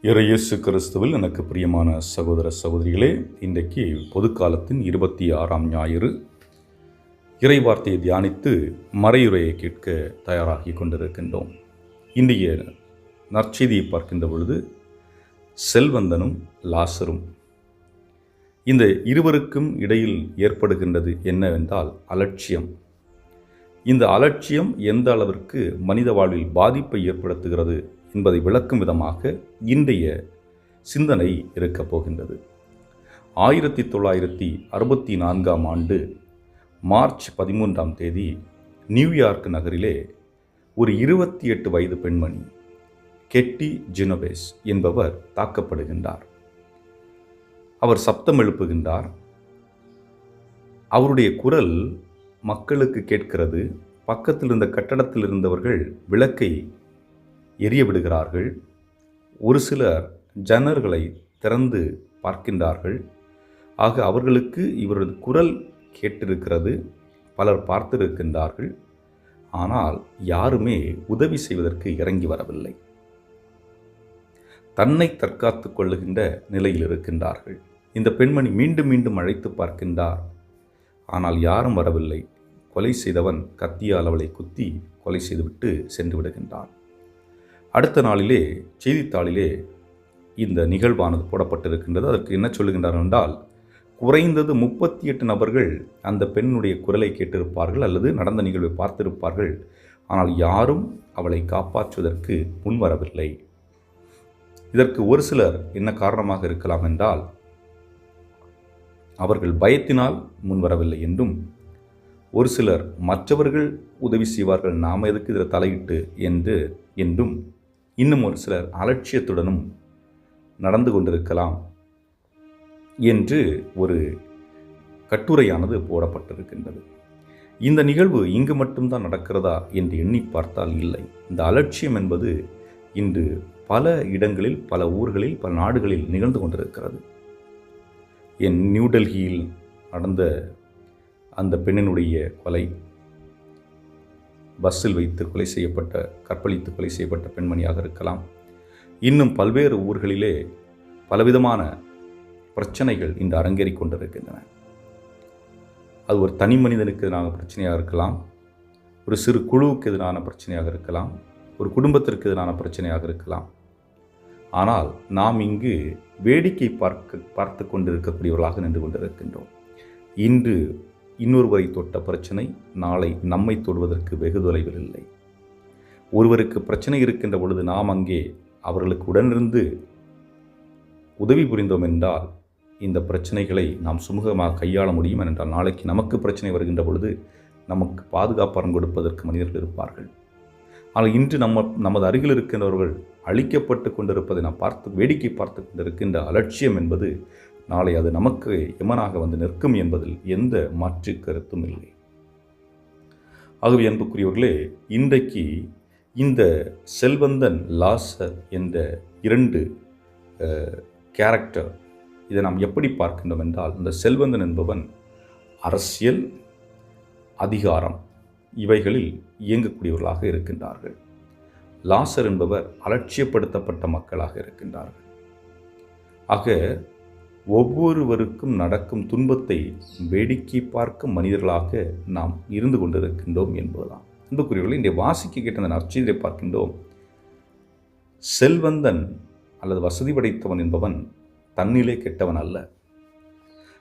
இயேசு கிறிஸ்துவில் எனக்கு பிரியமான சகோதர சகோதரிகளே, இன்றைக்கு பொதுக்காலத்தின் 26ஆம் ஞாயிறு. இறைவார்த்தையை தியானித்து மறையுரையை கேட்க தயாராகி கொண்டிருக்கின்றோம். இன்றைய நற்செய்தியை பார்க்கின்ற பொழுது செல்வந்தனும் லாசரும், இந்த இருவருக்கும் இடையில் ஏற்படுகின்றது என்னவென்றால் அலட்சியம். இந்த அலட்சியம் எந்த அளவிற்கு மனித வாழ்வில் பாதிப்பை ஏற்படுத்துகிறது என்பதை விளக்கும் விதமாக இன்றைய சிந்தனை இருக்கப் போகின்றது. 1964ஆம் ஆண்டு மார்ச் 13ஆம் தேதி நியூயார்க் நகரிலே ஒரு 28 வயது பெண்மணி கெட்டி ஜெனோவேஸ் என்பவர் தாக்கப்படுகின்றார். அவர் சப்தம் எழுப்புகின்றார். அவருடைய குரல் மக்களுக்கு கேட்கிறது. பக்கத்தில் இருந்த கட்டடத்தில் இருந்தவர்கள் விளக்கை எரிய விடுகிறார்கள். ஒரு சிலர் ஜன்னல்களை திறந்து பார்க்கின்றார்கள். ஆக அவர்களுக்கு இவரது குரல் கேட்டிருக்கிறது. பலர் பார்த்திருக்கின்றார்கள். ஆனால் யாருமே உதவி செய்வதற்கு இறங்கி வரவில்லை. தன்னை தற்காத்து கொள்ளுகின்ற நிலையில் இருக்கின்றார்கள். இந்த பெண்மணி மீண்டும் மீண்டும் அழைத்து பார்க்கின்றார். ஆனால் யாரும் வரவில்லை. கொலை செய்தவன் கத்தியால் அவளை குத்தி கொலை செய்துவிட்டு சென்று விடுகின்றான். அடுத்த நாளிலே செய்தித்தாளிலே இந்த நிகழ்வானது போடப்பட்டிருக்கின்றது. அதற்கு என்ன சொல்லுகின்றார்கள் என்றால், குறைந்தது 38 நபர்கள் அந்த பெண்ணுடைய குரலை கேட்டிருப்பார்கள் அல்லது நடந்த நிகழ்வை பார்த்திருப்பார்கள். ஆனால் யாரும் அவளை காப்பாற்றுவதற்கு முன்வரவில்லை. இதற்கு ஒரு சிலர் என்ன காரணமாக இருக்கலாம் என்றால், அவர்கள் பயத்தினால் முன்வரவில்லை என்றும், ஒரு சிலர் மற்றவர்கள் உதவி செய்வார்கள், நாம் எதுக்கு இதில் தலையிட்டு என்றும், இன்னும் ஒரு சிலர் அலட்சியத்துடனும் நடந்து கொண்டிருக்கலாம் என்று ஒரு கட்டுரையானது போடப்பட்டிருக்கின்றது. இந்த நிகழ்வு இங்கு மட்டும்தான் நடக்கிறதா என்று எண்ணி பார்த்தால் இல்லை. இந்த அலட்சியம் என்பது இன்று பல இடங்களில், பல ஊர்களில், பல நாடுகளில் நிகழ்ந்து கொண்டிருக்கிறது. நியூடெல்லியில் நடந்த அந்த பெண்ணினுடைய கொலை, பஸ்ஸில் வைத்து கொலை செய்யப்பட்ட, கற்பழித்து கொலை செய்யப்பட்ட பெண்மணியாக இருக்கலாம். இன்னும் பல்வேறு ஊர்களிலே பலவிதமான பிரச்சனைகள் இன்று அரங்கேறி கொண்டிருக்கின்றன. அது ஒரு தனி மனிதனுக்கு எதிரான பிரச்சனையாக இருக்கலாம், ஒரு சிறு குழுவுக்கு எதிரான பிரச்சனையாக இருக்கலாம், ஒரு குடும்பத்திற்கு எதிரான பிரச்சனையாக இருக்கலாம். ஆனால் நாம் இங்கு வேடிக்கை பார்த்து கொண்டிருக்கக்கூடியவர்களாக நின்று கொண்டிருக்கின்றோம். இன்று இன்னொருவரை தொட்ட பிரச்சனை நாளை நம்மை தொடுவதற்கு வெகு தொலைவில் இல்லை. ஒருவருக்கு பிரச்சனை இருக்கின்ற பொழுது நாம் அங்கே அவர்களுக்கு உடனிருந்து உதவி புரிந்தோம் என்றால் இந்த பிரச்சனைகளை நாம் சுமூகமாக கையாள முடியும். என்றால் நாளைக்கு நமக்கு பிரச்சனை வருகின்ற பொழுது நமக்கு பாதுகாப்பாரம் கொடுப்பதற்கு மனிதர்கள் இருப்பார்கள். ஆனால் இன்று நமது அருகில் இருக்கின்றவர்கள் அழிக்கப்பட்டு கொண்டிருப்பதை நாம் வேடிக்கை பார்த்து கொண்டிருக்கின்ற அலட்சியம் என்பது நாளை அது நமக்கு எமனாக வந்து நிற்கும் என்பதில் எந்த மாற்று கருத்தும் இல்லை. ஆகவே அன்புக்குரியவர்களே, இன்றைக்கு இந்த செல்வந்தன் லாசர் என்ற இரண்டு கேரக்டர், இதை நாம் எப்படி பார்க்கின்றோம் என்றால், இந்த செல்வந்தன் என்பவன் அரசியல், அதிகாரம் இவைகளில் இயங்கக்கூடியவர்களாக இருக்கின்றார்கள். லாசர் என்பவர் அலட்சியப்படுத்தப்பட்ட மக்களாக இருக்கின்றார்கள். ஆக ஒவ்வொருவருக்கும் நடக்கும் துன்பத்தை வேடிக்கை பார்க்கும் மனிதர்களாக நாம் இருந்து கொண்டிருக்கின்றோம் என்பதுதான். அன்புக்குரியவர்களே, இன்றைய வாசிக்க கேட்ட அந்த நற்செய்தியை பார்க்கின்றோம். செல்வந்தன் அல்லது வசதி படைத்தவன் என்பவன் தன்னிலே கெட்டவன் அல்ல.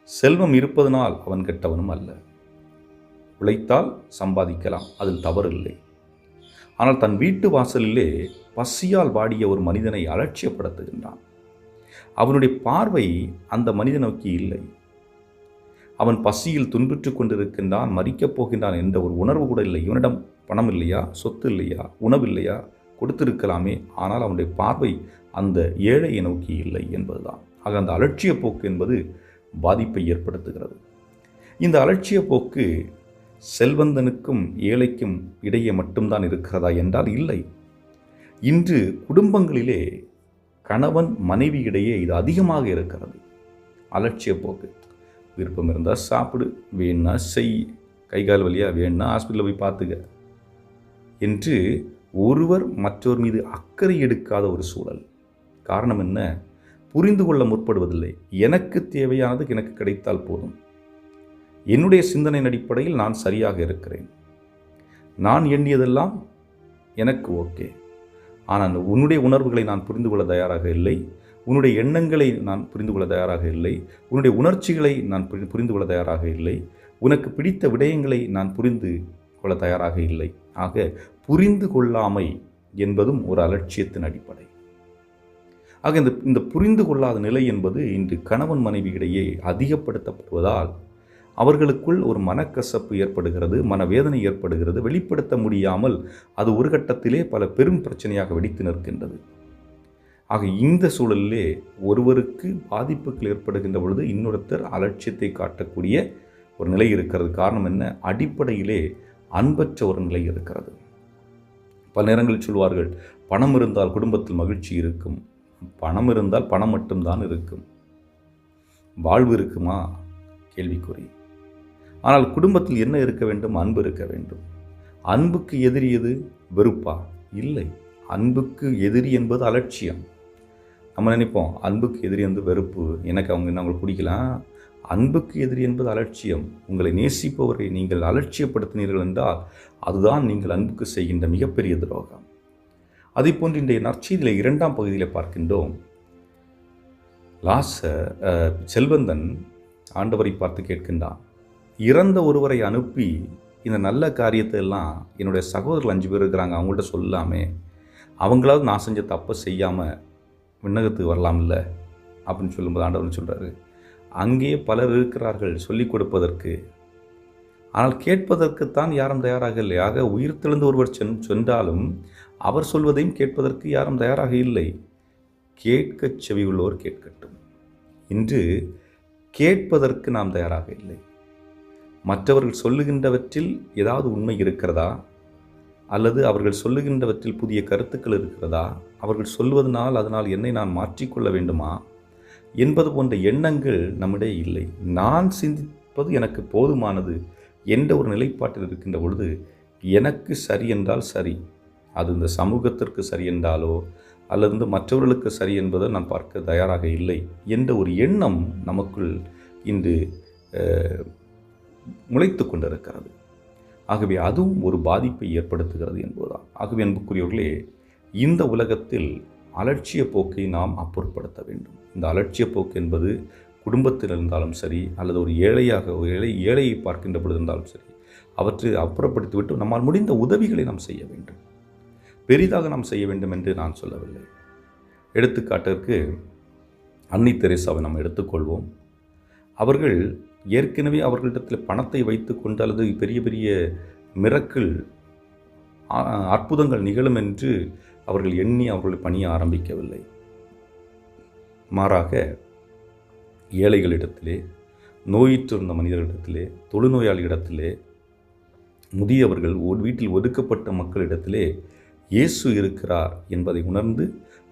செல்வம் இருப்பதனால் அவன் கெட்டவனும் அல்ல. உழைத்தால் சம்பாதிக்கலாம், அதில் தவறில்லை. ஆனால் தன் வீட்டு வாசலிலே பசியால் வாடிய ஒரு மனிதனை அலட்சியப்படுத்துகின்றான். அவனுடைய பார்வை அந்த மனிதன் நோக்கி இல்லை. அவன் பசியில் துன்புற்று கொண்டிருக்கின்றான், மறிக்கப் போகின்றான் என்ற ஒரு உணர்வு கூட இல்லை. இவனிடம் பணம் இல்லையா, சொத்து இல்லையா, உணவு இல்லையா, கொடுத்திருக்கலாமே. ஆனால் அவனுடைய பார்வை அந்த ஏழையை நோக்கி இல்லை என்பதுதான். ஆக அந்த அலட்சிய போக்கு என்பது பாதிப்பை ஏற்படுத்துகிறது. இந்த அலட்சிய போக்கு செல்வந்தனுக்கும் ஏழைக்கும் இடையே மட்டும்தான் இருக்கிறதா என்றால் இல்லை. இன்று குடும்பங்களிலே கணவன் மனைவி இடையே இது அதிகமாக இருக்கிறது. அலட்சிய போக்கு. விருப்பம் இருந்தால் சாப்பிடு, வேணா செய், கைகால் வலியா வேணா ஹாஸ்பிட்டலில் போய் பார்த்துக்க என்று ஒருவர் மற்றவர் மீது அக்கறை எடுக்காத ஒரு சூழல். காரணம் என்ன? புரிந்து கொள்ள முற்படுவதில்லை. எனக்கு தேவையானது எனக்கு கிடைத்தால் போதும். என்னுடைய சிந்தனையின் அடிப்படையில் நான் சரியாக இருக்கிறேன். நான் எண்ணியதெல்லாம் எனக்கு ஓகே. ஆனால் உன்னுடைய உணர்வுகளை நான் புரிந்து கொள்ள தயாராக இல்லை. உன்னுடைய எண்ணங்களை நான் புரிந்து கொள்ள தயாராக இல்லை. உன்னுடைய உணர்ச்சிகளை நான் புரிந்து கொள்ள தயாராக இல்லை. உனக்கு பிடித்த விடயங்களை நான் புரிந்து கொள்ள தயாராக இல்லை. ஆக புரிந்து கொள்ளாமை என்பதும் ஒரு அலட்சியத்தின் அடிப்படை. ஆக இந்த புரிந்து கொள்ளாத நிலை என்பது இன்று கணவன் மனைவியிடையே அதிகப்படுத்தப்படுவதால் அவர்களுக்குள் ஒரு மனக்கசப்பு ஏற்படுகிறது, மனவேதனை ஏற்படுகிறது. வெளிப்படுத்த முடியாமல் அது ஒரு கட்டத்திலே பல பெரும் பிரச்சனையாக வெடித்து நிற்கின்றது. ஆக இந்த சூழலிலே ஒருவருக்கு பாதிப்புகள் ஏற்படுகின்ற பொழுது இன்னொருத்தர் அலட்சியத்தை காட்டக்கூடிய ஒரு நிலை இருக்கிறது. காரணம் என்ன? அடிப்படையிலே அன்பற்ற ஒரு நிலை இருக்கிறது. பல நேரங்களில் சொல்வார்கள், பணம் இருந்தால் குடும்பத்தில் மகிழ்ச்சி இருக்கும். பணம் இருந்தால் பணம் மட்டும்தான் இருக்கும். வாழ்வு இருக்குமா? கேள்விக்குறி. ஆனால் குடும்பத்தில் என்ன இருக்க வேண்டும்? அன்பு இருக்க வேண்டும். அன்புக்கு எதிரி எது? வெறுப்பா? இல்லை. அன்புக்கு எதிரி என்பது அலட்சியம். நம்ம நினைப்போம் அன்புக்கு எதிரி வந்து வெறுப்பு, எனக்கு அவங்களுக்கு பிடிக்கலாம். அன்புக்கு எதிரி என்பது அலட்சியம். உங்களை நேசிப்பவரை நீங்கள் அலட்சியப்படுத்தினீர்கள் என்றால் அதுதான் நீங்கள் அன்புக்கு செய்கின்ற மிகப்பெரிய துரோகம். அதே போன்று இன்றைய நற்செய்தியிலே 2ஆம் பகுதியில் பார்க்கின்றோம். செல்வந்தன் ஆண்டவரை பார்த்து கேட்கின்றான், இறந்த ஒருவரை அனுப்பி இந்த நல்ல காரியத்தை எல்லாம் என்னுடைய சகோதரர்கள் 5 பேர் இருக்கிறாங்க, அவங்கள்ட்ட சொல்லாமே, அவங்களாவது நான் செஞ்ச தப்பை செய்யாமல் விண்ணகத்துக்கு வரலாம்ல அப்படின்னு சொல்லும்போது ஆண்டவர் சொல்கிறாரு, அங்கே பலர் இருக்கிறார்கள் சொல்லிக் கொடுப்பதற்கு, ஆனால் கேட்பதற்குத்தான் யாரும் தயாராக இல்லை. ஆக உயிர் தெழுந்த ஒருவர் சென்றாலும் அவர் சொல்வதையும் கேட்பதற்கு யாரும் தயாராக இல்லை. கேட்கச் செவி உள்ளோர் கேட்கட்டும். இன்று கேட்பதற்கு நாம் தயாராக இல்லை. மற்றவர்கள் சொல்லுகின்றவற்றில் ஏதாவது உண்மை இருக்கிறதா? அல்லது அவர்கள் சொல்லுகின்றவற்றில் புதிய கருத்துக்கள் இருக்கிறதா? அவர்கள் சொல்வதனால் அதனால் என்னை நான் மாற்றிக்கொள்ள வேண்டுமா என்பது போன்ற எண்ணங்கள் நம்மிடையே இல்லை. நான் சிந்திப்பது எனக்கு போதுமானது என்ற ஒரு நிலைப்பாட்டில் இருக்கின்ற பொழுது எனக்கு சரி என்றால் சரி, அது இந்த சமூகத்திற்கு சரி என்றாலோ அல்லது மற்றவர்களுக்கு சரி என்பதை நான் பார்க்க தயாராக இல்லை என்ற ஒரு எண்ணம் நமக்குள் இன்று முளைத்து கொண்டிருக்கிறது. ஆகவே அதுவும் ஒரு பாதிப்பை ஏற்படுத்துகிறது என்பதுதான். ஆகவே அன்புக்குரியவர்களே, இந்த உலகத்தில் அலட்சிய போக்கை நாம் அப்புறப்படுத்த வேண்டும். இந்த அலட்சிய போக்கு என்பது குடும்பத்தில் இருந்தாலும் சரி, அல்லது ஒரு ஏழையை பார்க்கின்ற பொழுது இருந்தாலும் சரி, அவற்றை அப்புறப்படுத்திவிட்டு நம்மால் முடிந்த உதவிகளை நாம் செய்ய வேண்டும். பெரிதாக நாம் செய்ய வேண்டும் என்று நான் சொல்லவில்லை. எடுத்துக்காட்டிற்கு அன்னை தெரேசாவை நாம் எடுத்துக்கொள்வோம். அவர்கள் ஏற்கனவே அவர்களிடத்தில் பணத்தை வைத்துக்கொண்டு அல்லது பெரிய பெரிய மிரக்கிள் அற்புதங்கள் நிகழும் என்று அவர்கள் எண்ணி அவர்கள் பணிய ஆரம்பிக்கவில்லை. மாறாக ஏழைகளிடத்திலே, நோயிற்றிருந்த மனிதர்களிடத்திலே, தொழுநோயாளிகளிடத்திலே, முதியவர்கள் வீட்டில் ஒதுக்கப்பட்ட மக்களிடத்திலே இயேசு இருக்கிறார் என்பதை உணர்ந்து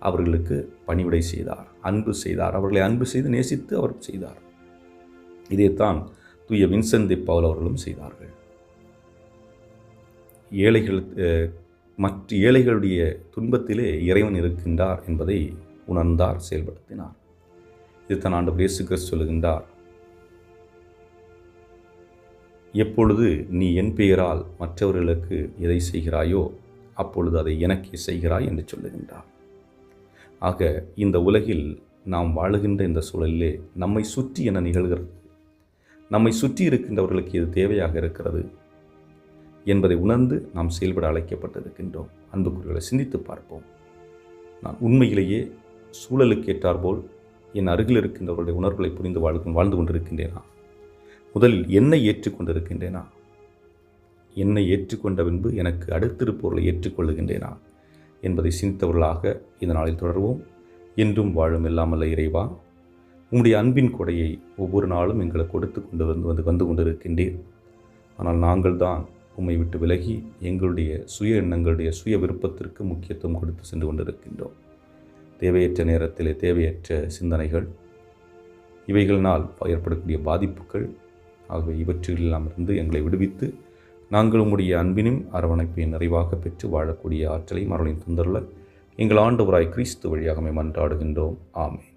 அவர்களுக்கு பணிவிடை செய்தார், அன்பு செய்தார். அவர்களை அன்பு செய்து நேசித்து அவர் செய்தார். இதைத்தான் தூய வின்சென்ட் தி பவுல் அவர்களும் செய்தார்கள். மற்ற ஏழைகளுடைய துன்பத்திலே இறைவன் இருக்கின்றார் என்பதை உணர்ந்தார், செயல்படுத்தினார். இதுதான் ஆண்டவர் இயேசு கிறிஸ்து சொல்லுகின்றார், எப்பொழுது நீ என் பெயரால் மற்றவர்களுக்கு எதை செய்கிறாயோ அப்பொழுது அதை எனக்கே செய்கிறாய் என்று சொல்லுகின்றார். ஆக இந்த உலகில் நாம் வாழுகின்ற இந்த சூழலிலே நம்மை சுற்றி என்ன நிகழ்கிறது, நம்மை சுற்றி இருக்கின்றவர்களுக்கு இது தேவையாக இருக்கிறது என்பதை உணர்ந்து நாம் செயல்பட அழைக்கப்பட்டிருக்கின்றோம். அன்புக்குரியவர்களை சிந்தித்து பார்ப்போம். நான் உண்மையிலேயே சூழலுக்கு ஏற்றாற்போல் என் அருகில் இருக்கின்றவர்களுடைய உணர்வுகளை புரிந்து வாழ்ந்து கொண்டிருக்கின்றேனா? முதலில் என்னை ஏற்றுக்கொண்டிருக்கின்றேனா? என்னை ஏற்றுக்கொண்ட பின்பு எனக்கு அடுத்திருப்பவர்களை ஏற்றுக்கொள்ளுகின்றேனா என்பதை சிந்தித்தவர்களாக இந்த நாளில் தொடர்வோம். என்றும் வாழும் எல்லாமல்ல இறைவா, உம்முடைய அன்பின் கொடையை ஒவ்வொரு நாளும் எங்களுக்கு கொடுத்து கொண்டு வந்து கொண்டிருக்கின்றீர். ஆனால் நாங்கள் தான் உம்மை விட்டு விலகி எங்களுடைய சுய எண்ணங்களுடைய சுய விருப்பத்திற்கு முக்கியத்துவம் கொடுத்து சென்று கொண்டிருக்கின்றோம். தேவையற்ற நேரத்திலே தேவையற்ற சிந்தனைகள், இவைகளினால் ஏற்படக்கூடிய பாதிப்புகள் ஆகவே இவற்றிலெல்லாம் இருந்து எங்களை விடுவித்து நாங்கள் உம்முடைய அன்பினும் அரவணைப்பை நிறைவாக பெற்று வாழக்கூடிய ஆற்றலை மரளின் தந்தருள எங்கள் ஆண்டவராய் கிறிஸ்து வழியாக மன்றாடுகின்றோம். ஆமென்.